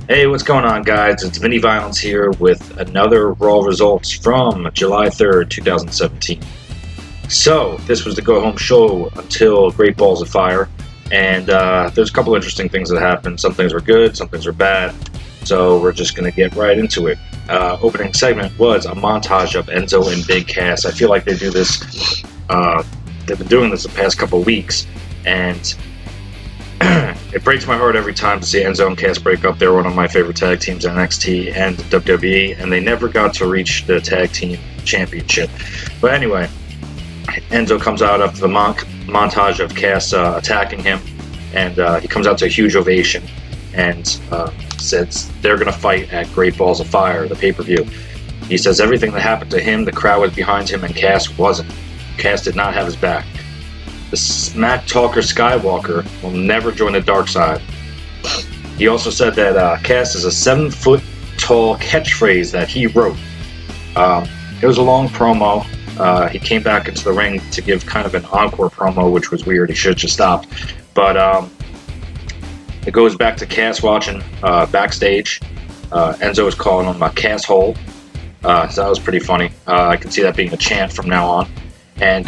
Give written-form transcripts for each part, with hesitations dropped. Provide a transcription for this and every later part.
Hey, what's going on, guys? It's Vinny Violence here with another Raw results from July 3rd, 2017. So, this was the go-home show until Great Balls of Fire, and there's a couple interesting things that happened. Some things were good, some things were bad, so we're just going to get right into it. Opening segment was a montage of Enzo and Big Cass. I feel like they do this, they've been doing this the past couple weeks, and it breaks my heart every time to see Enzo and Cass break up. They're one of my favorite tag teams in NXT and WWE, and they never got to reach the tag team championship. But anyway, Enzo comes out after the montage of Cass attacking him, and he comes out to a huge ovation and says they're going to fight at Great Balls of Fire, the pay-per-view. He says everything that happened to him, the crowd was behind him, and Cass wasn't. Cass did not have his back. The smack talker Skywalker will never join the dark side. He also said that Cass is a 7-foot-tall catchphrase that he wrote. It was a long promo. He came back into the ring to give kind of an encore promo, which was weird. He should have just stopped. But it goes back to Cass watching backstage. Enzo is calling him a Cass hole. So that was pretty funny. I can see that being a chant from now on. And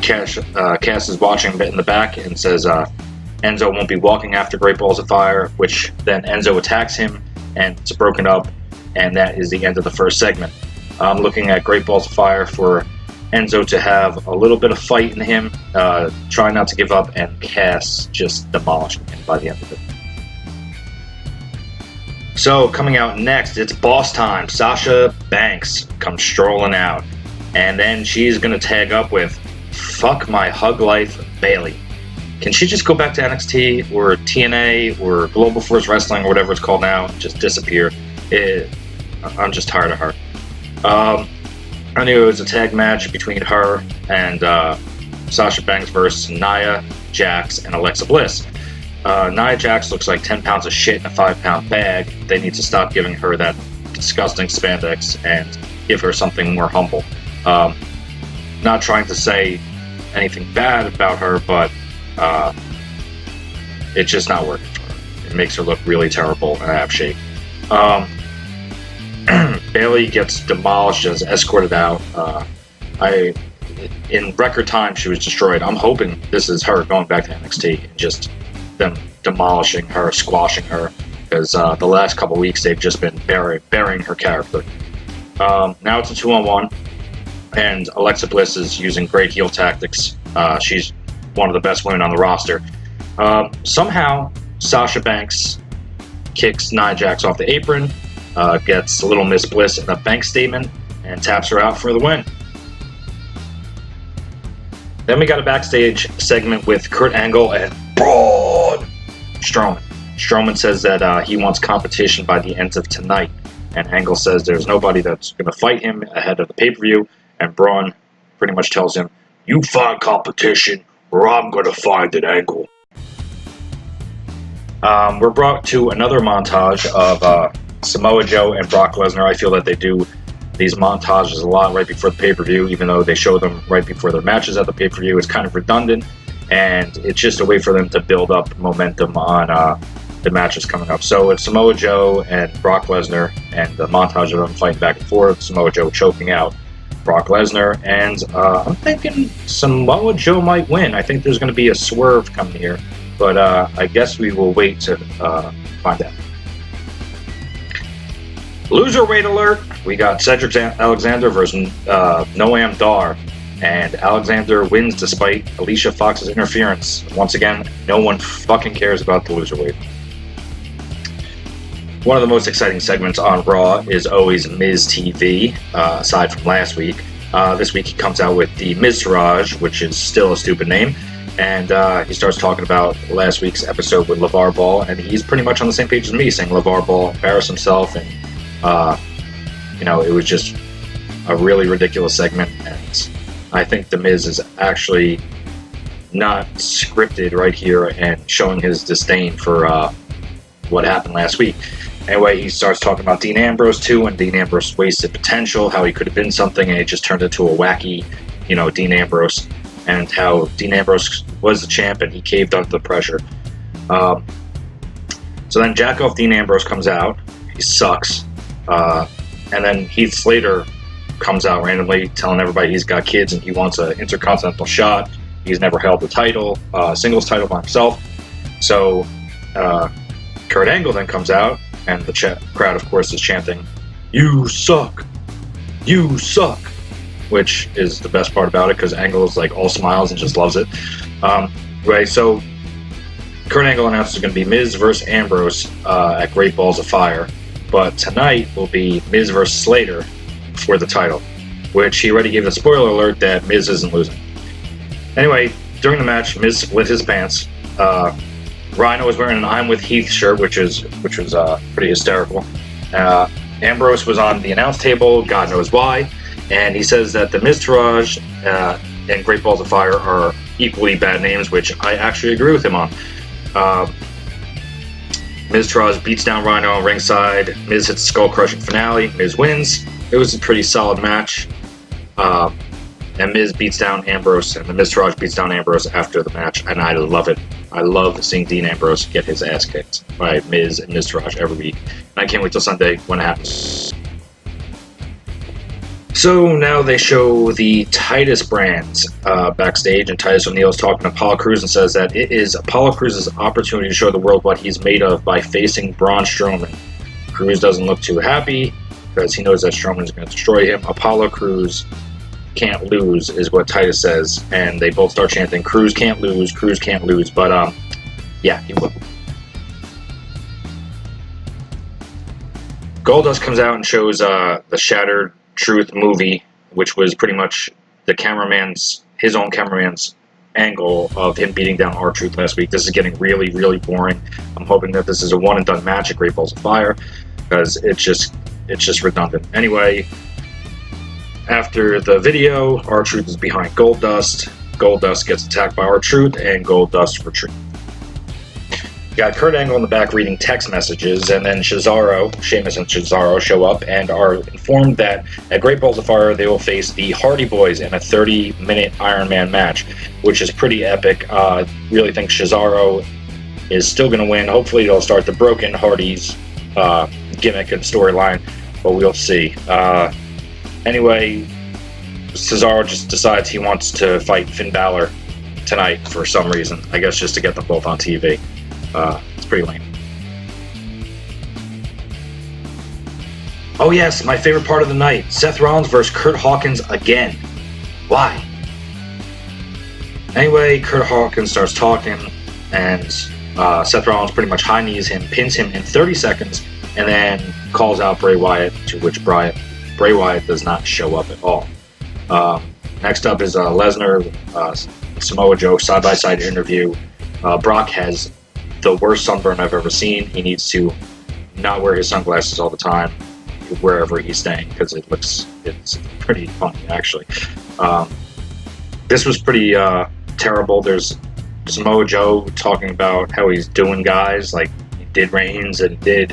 Cass is watching in the back and says Enzo won't be walking after Great Balls of Fire, which then Enzo attacks him and it's broken up, and that is the end of the first segment. I'm looking at Great Balls of Fire for Enzo to have a little bit of fight in him, try not to give up, and Cass just demolishing him by the end of it. So coming out next, it's boss time. Sasha Banks comes strolling out, and then she's going to tag up with Fuck My Hug Life Bailey. Can she just go back to NXT or TNA or Global Force Wrestling or whatever it's called now, just disappear? I'm just tired of her. I knew it was a tag match between her and Sasha Banks versus Nia Jax and Alexa Bliss. Nia Jax looks like 10 pounds of shit in a 5-pound bag. They need to stop giving her that disgusting spandex and give her something more humble. Not trying to say anything bad about her, but it's just not working for her. It makes her look really terrible and out of shape. Bailey gets demolished and is escorted out. In record time, she was destroyed. I'm hoping this is her going back to NXT and just them demolishing her, squashing her, because the last couple weeks they've just been burying her character. Now it's a 2-on-1. And Alexa Bliss is using great heel tactics. She's one of the best women on the roster. Somehow, Sasha Banks kicks Nia Jax off the apron, gets Little Miss Bliss in a bank statement, and taps her out for the win. Then we got a backstage segment with Kurt Angle and Braun Strowman. Strowman says that he wants competition by the end of tonight, and Angle says there's nobody that's going to fight him ahead of the pay-per-view. And Braun pretty much tells him, "You find competition, or I'm going to find an Angle." We're brought to another montage of Samoa Joe and Brock Lesnar. I feel that they do these montages a lot right before the pay-per-view, even though they show them right before their matches at the pay-per-view. It's kind of redundant, and it's just a way for them to build up momentum on the matches coming up. So it's Samoa Joe and Brock Lesnar, and the montage of them fighting back and forth. Samoa Joe choking out Brock Lesnar, and I'm thinking Samoa Joe might win. I think there's going to be a swerve coming here, but I guess we will wait to find out. Loser weight alert! We got Cedric Alexander versus Noam Dar, and Alexander wins despite Alicia Fox's interference. Once again, no one fucking cares about the loser weight. One of the most exciting segments on Raw is always Miz TV, aside from last week. This week he comes out with the Miztourage, which is still a stupid name, and he starts talking about last week's episode with LeVar Ball, and he's pretty much on the same page as me, saying LeVar Ball embarrassed himself, and it was just a really ridiculous segment, and I think The Miz is actually not scripted right here and showing his disdain for what happened last week. Anyway, he starts talking about Dean Ambrose too, and Dean Ambrose wasted potential, how he could have been something, and it just turned into a wacky, Dean Ambrose, and how Dean Ambrose was the champ and he caved under the pressure. So then Jackoff Dean Ambrose comes out. He sucks. And then Heath Slater comes out randomly telling everybody he's got kids and he wants an intercontinental shot. He's never held the title, singles title by himself. So Kurt Angle then comes out, and the crowd, of course, is chanting, "You suck! You suck!" Which is the best part about it, because Angle is like all smiles and just loves it. Right, so Kurt Angle announced it's going to be Miz versus Ambrose at Great Balls of Fire. But tonight will be Miz versus Slater for the title, which he already gave a spoiler alert that Miz isn't losing. Anyway, during the match, Miz split his pants. Rhino was wearing an "I'm with Heath" shirt, which was pretty hysterical. Ambrose was on the announce table, God knows why, and he says that the Miztourage and Great Balls of Fire are equally bad names, which I actually agree with him on. Miztourage beats down Rhino on ringside. Miz hits the skull-crushing finale. Miz wins. It was a pretty solid match. And Miz beats down Ambrose, and the Miztourage beats down Ambrose after the match, and I love it. I love seeing Dean Ambrose get his ass kicked by Miz and Miztourage every week. And I can't wait till Sunday when it happens. So now they show the Titus Brands backstage, and Titus O'Neil is talking to Apollo Crews and says that it is Apollo Crews' opportunity to show the world what he's made of by facing Braun Strowman. Crews doesn't look too happy because he knows that Strowman is going to destroy him. Apollo Crews can't lose is what Titus says, and they both start chanting, "Crews can't lose, Crews can't lose," but yeah, he will. Goldust comes out and shows the Shattered Truth movie, which was pretty much his own cameraman's angle of him beating down R-Truth last week. This is getting really, really boring. I'm hoping that this is a one-and-done match at Great Balls of Fire, because it's just redundant. Anyway, after the video, R-Truth is behind Goldust. Goldust gets attacked by R-Truth, and Goldust retreats. You got Kurt Angle in the back reading text messages, and then Sheamus and Cesaro show up and are informed that at Great Balls of Fire they will face the Hardy Boys in a 30-minute Iron Man match, which is pretty epic. Really think Cesaro is still going to win. Hopefully they'll start the Broken Hardys gimmick and storyline, but we'll see. Anyway, Cesaro just decides he wants to fight Finn Balor tonight for some reason. I guess just to get them both on TV. It's pretty lame. Oh yes, my favorite part of the night. Seth Rollins versus Kurt Hawkins again. Why? Anyway, Kurt Hawkins starts talking, and Seth Rollins pretty much high knees him, pins him in 30 seconds, and then calls out Bray Wyatt, to which Bray Wyatt does not show up at all. Next up is LESNAR, Samoa Joe side-by-side interview. Brock has the worst sunburn I've ever seen. He needs to not wear his sunglasses all the time wherever he's staying, because it's pretty funny, actually. This was pretty terrible. There's Samoa Joe talking about how he's doing guys, like he did Reigns and he did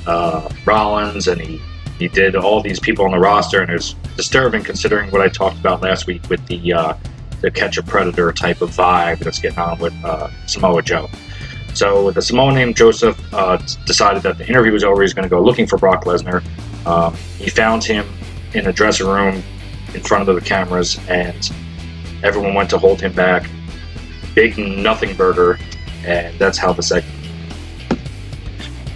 Rollins, and he did all these people on the roster, and it's disturbing considering what I talked about last week with the Catch a Predator type of vibe that's getting on with Samoa Joe. So the Samoan named Joseph decided that the interview was over. He's going to go looking for Brock Lesnar. He found him in a dressing room in front of the cameras, and everyone went to hold him back. Big nothing burger, and that's how the segment.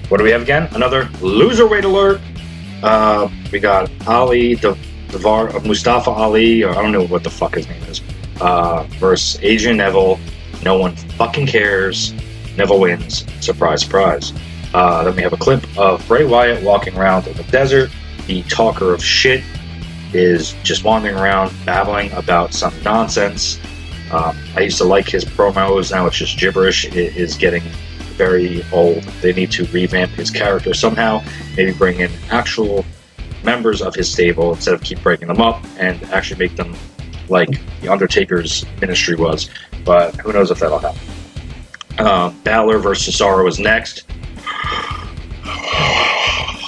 What do we have again? Another loser weight alert. We got Mustafa Ali, or I don't know what the fuck his name is, versus Adrian Neville. No one fucking cares. Neville wins. Surprise, surprise. Then we have a clip of Bray Wyatt walking around in the desert. The talker of shit is just wandering around babbling about some nonsense. I used to like his promos. Now it's just gibberish. It is getting very old. They need to revamp his character somehow. Maybe bring in actual members of his stable instead of keep breaking them up, and actually make them like The Undertaker's ministry was. But who knows if that'll happen. Balor versus Cesaro is next.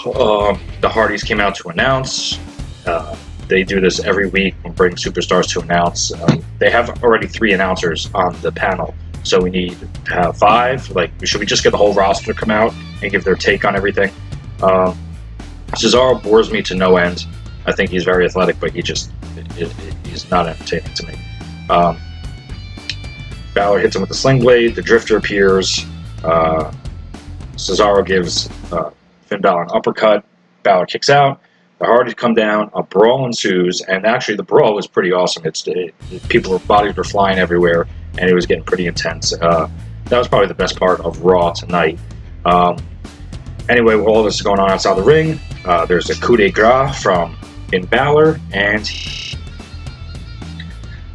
The Hardys came out to announce. They do this every week and bring superstars to announce. They have already 3 announcers on the panel So we need to have 5. Like, should we just get the whole roster to come out and give their take on everything? Cesaro bores me to no end. I think he's very athletic, but he's not entertaining to me. Balor hits him with the sling blade. The Drifter appears. Cesaro gives Finn Balor an uppercut. Balor kicks out. The Hardys come down. A brawl ensues, and actually the brawl was pretty awesome. Bodies were flying everywhere, and it was getting pretty intense. That was probably the best part of Raw tonight. Anyway, while all this is going on outside the ring, there's a coup de grace from Finn Balor, and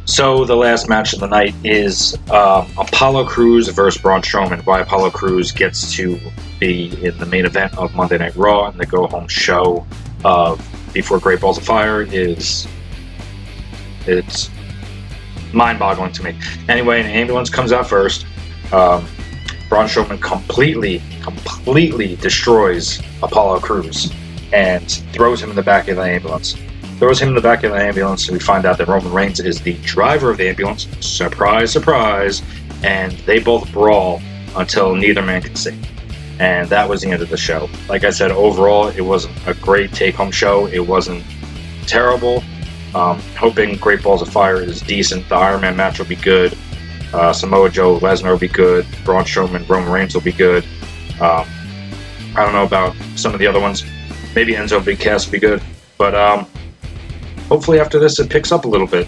so the last match of the night is Apollo Crews versus Braun Strowman. Why Apollo Crews gets to be in the main event of Monday Night Raw and the go-home show before Great Balls of Fire it's mind-boggling to me. Anyway, an ambulance comes out first. Braun Strowman completely destroys Apollo Crews and throws him in the back of the ambulance. And we find out that Roman Reigns is the driver of the ambulance. Surprise, surprise. And they both brawl until neither man can see. And that was the end of the show. Like I said, overall, it wasn't a great take-home show. It wasn't terrible. Hoping Great Balls of Fire is decent. The Iron Man match will be good. Samoa Joe, LESNAR will be good. Braun Strowman, Roman Reigns will be good. I don't know about some of the other ones. Maybe ENZO Big Cass will be good. But hopefully after this it picks up a little bit.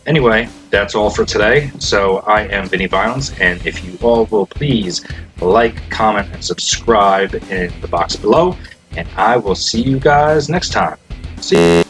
Anyway, that's all for today. So I am Vinny Violence, and if you all will please like, comment, and subscribe in the box below, and I will see you guys next time. See you.